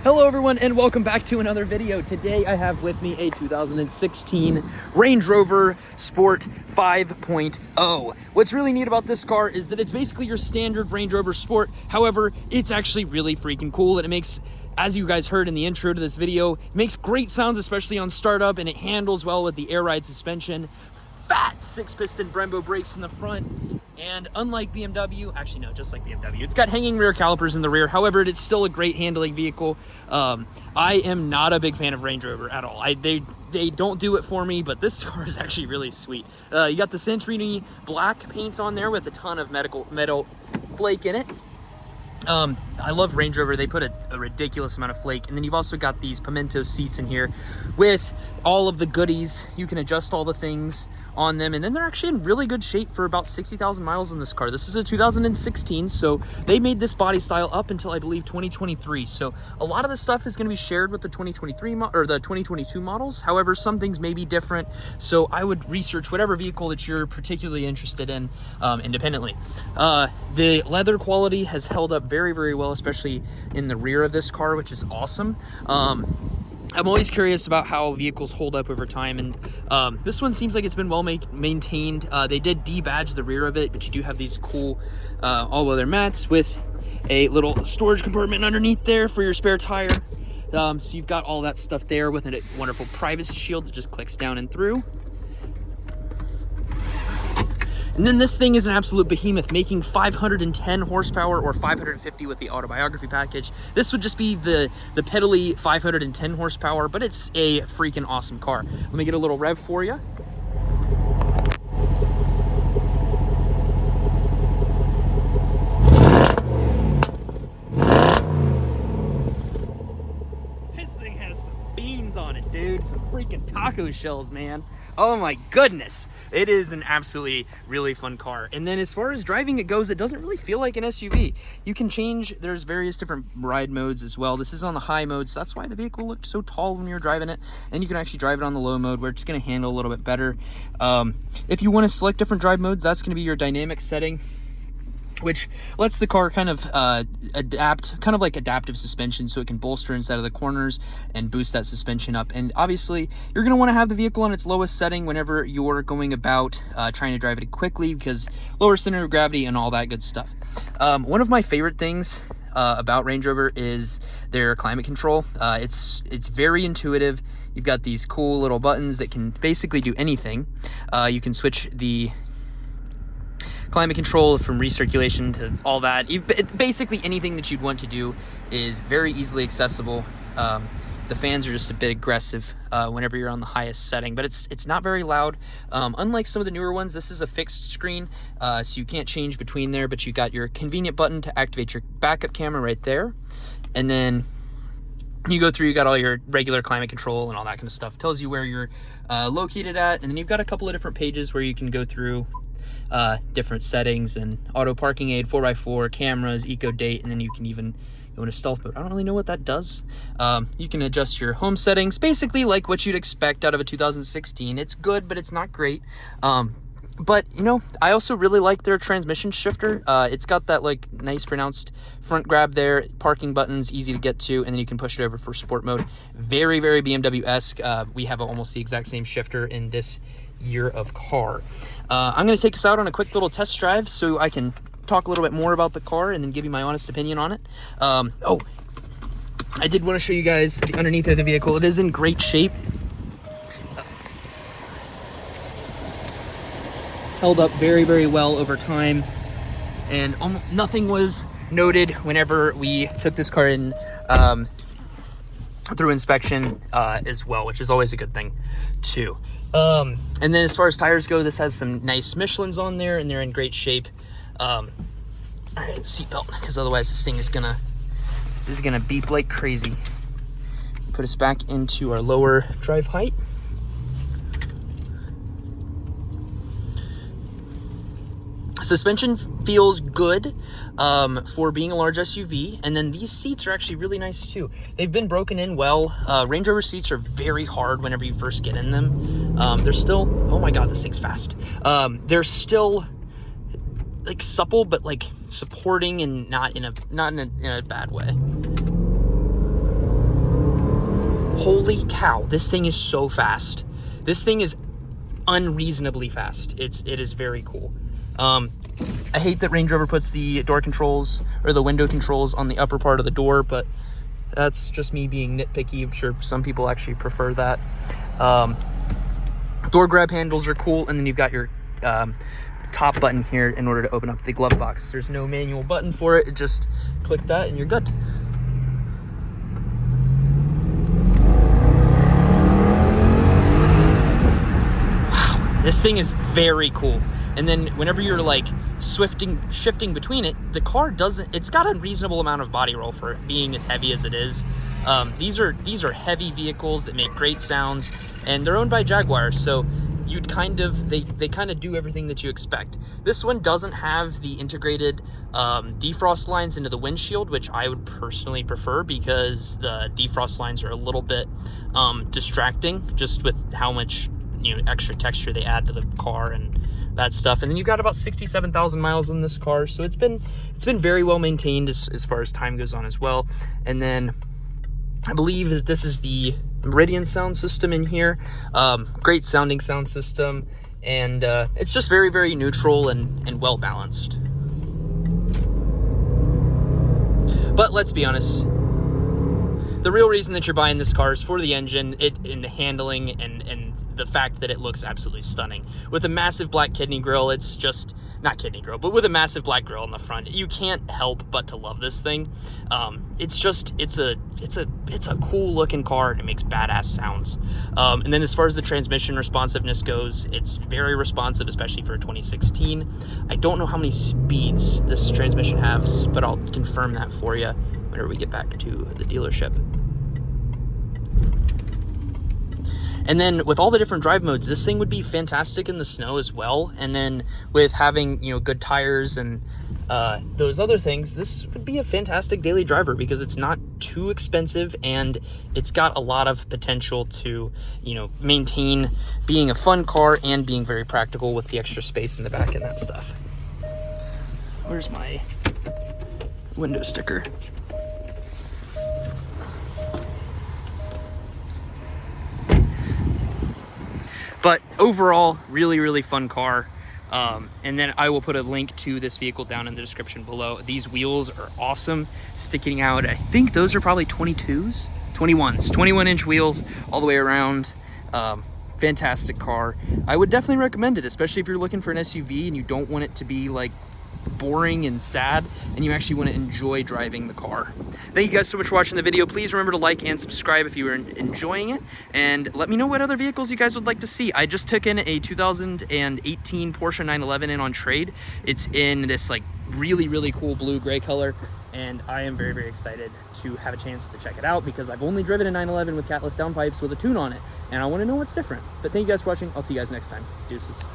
Hello everyone and welcome back to another video. Today I have with me a 2016 Range Rover Sport 5.0. What's really neat about this car is that it's basically your standard Range Rover Sport. However, it's actually really freaking cool, and it makes, as you guys heard in the intro to this video, it makes great sounds, especially on startup, and it handles well with the air ride suspension. Fat 6-piston Brembo brakes in the front, and unlike BMW, actually no, just like BMW, it's got hanging rear calipers in the rear. However, it is still a great handling vehicle. I am not a big fan of Range Rover at all. They don't do it for me, but this car is actually really sweet. You got the Century black paint on there with a ton of metal flake in it. I love Range Rover. They put a ridiculous amount of flake, and then you've also got these pimento seats in here with all of the goodies. You can adjust all the things on them, and then they're actually in really good shape for about 60,000 miles on this car. This is a 2016, so they made this body style up until I believe 2023. So a lot of this stuff is going to be shared with the 2023 or the 2022 models. However, some things may be different, so I would research whatever vehicle that you're particularly interested in independently. The leather quality has held up very, very well, especially in the rear of this car, which is awesome. I'm always curious about how vehicles hold up over time, and this one seems like it's been well maintained. They did debadge the rear of it, but you do have these cool all-weather mats with a little storage compartment underneath there for your spare tire. So you've got all that stuff there with a wonderful privacy shield that just clicks down and through. And then this thing is an absolute behemoth, making 510 horsepower or 550 with the autobiography package. This would just be the pedally 510 horsepower, but it's a freaking awesome car. Let me get a little rev for you. This thing has some beans on it, dude. Some freaking taco shells, man. Oh my goodness. It is an absolutely really fun car. And then as far as driving it goes, it doesn't really feel like an SUV. You can change, there's various different ride modes as well. This is on the high mode, so that's why the vehicle looked so tall when you were driving it. And you can actually drive it on the low mode where it's gonna handle a little bit better. If you wanna select different drive modes, that's gonna be your dynamic setting, which lets the car kind of adapt, kind of like adaptive suspension, so it can bolster inside of the corners and boost that suspension up. And obviously, you're going to want to have the vehicle on its lowest setting whenever you're going about trying to drive it quickly, because lower center of gravity and all that good stuff. One of my favorite things about Range Rover is their climate control. It's very intuitive. You've got these cool little buttons that can basically do anything. You can switch the climate control from recirculation to all that. Basically anything that you'd want to do is very easily accessible. The fans are just a bit aggressive whenever you're on the highest setting, but it's not very loud. Unlike some of the newer ones, this is a fixed screen, so you can't change between there, but you got your convenient button to activate your backup camera right there. And then you go through, you got all your regular climate control and all that kind of stuff. It tells you where you're located at, and then you've got a couple of different pages where you can go through different settings and auto parking aid, 4x4, cameras, eco date, and then you can even go into stealth mode. I don't really know what that does. You can adjust your home settings, basically like what you'd expect out of a 2016. It's good, but it's not great. But you know, I also really like their transmission shifter. It's got that like nice pronounced front grab there, parking buttons, easy to get to, and then you can push it over for sport mode. Very, very BMW-esque. We have almost the exact same shifter in this year of car. I'm going to take us out on a quick little test drive so I can talk a little bit more about the car and then give you my honest opinion on it. Oh, I did want to show you guys the underneath of the vehicle. It is in great shape. Held up very, very well over time, and nothing was noted whenever we took this car in through inspection as well, which is always a good thing too. And then as far as tires go, this has some nice Michelins on there, and they're in great shape. All right, seatbelt, because otherwise this thing is gonna beep like crazy. Put us back into our lower drive height. Suspension feels good for being a large SUV, and then these seats are actually really nice too. They've been broken in well. Range Rover seats are very hard whenever you first get in them. They're still, oh my god, this thing's fast. They're still like supple, but like supporting and not in a bad way. Holy cow, this thing is so fast. This thing is unreasonably fast. It is very cool. I hate that Range Rover puts the door controls or the window controls on the upper part of the door, but that's just me being nitpicky. I'm sure some people actually prefer that. Door grab handles are cool, and then you've got your top button here in order to open up the glove box. There's no manual button for it. Just click that and you're good. Wow, this thing is very cool. And then whenever you're like shifting between it, the car it's got a reasonable amount of body roll for it being as heavy as it is. These are heavy vehicles that make great sounds, and they're owned by Jaguar, so you'd they kind of do everything that you expect. This one doesn't have the integrated defrost lines into the windshield, which I would personally prefer because the defrost lines are a little bit distracting just with how much extra texture they add to the car and that stuff. And then you've got about 67,000 miles in this car, so it's been very well maintained as far as time goes on as well. And then I believe that this is the Meridian sound system in here. Great sounding sound system, and it's just very, very neutral and well balanced. But let's be honest, the real reason that you're buying this car is for the engine, and the handling, and the fact that it looks absolutely stunning. With a massive black kidney grille, it's just, not kidney grille, but with a massive black grille on the front, you can't help but to love this thing. It's a cool looking car, and it makes badass sounds. And then as far as the transmission responsiveness goes, it's very responsive, especially for a 2016. I don't know how many speeds this transmission has, but I'll confirm that for you whenever we get back to the dealership. And then with all the different drive modes, this thing would be fantastic in the snow as well. And then with having, good tires and those other things, this would be a fantastic daily driver because it's not too expensive, and it's got a lot of potential to, maintain being a fun car and being very practical with the extra space in the back and that stuff. Where's my window sticker? But overall, really, really fun car. And then I will put a link to this vehicle down in the description below. These wheels are awesome, sticking out. I think those are probably 21s, 21-inch wheels all the way around. Fantastic car. I would definitely recommend it, especially if you're looking for an SUV and you don't want it to be like boring and sad, and you actually want to enjoy driving the car. Thank you guys so much for watching the video. Please remember to like and subscribe if you are enjoying it, and let me know what other vehicles you guys would like to see. I just took in a 2018 Porsche 911 in on trade. It's in this like really, really cool blue gray color, and I am very, very excited to have a chance to check it out because I've only driven a 911 with catless downpipes with a tune on it, and I want to know what's different. But thank you guys for watching. I'll see you guys next time. Deuces.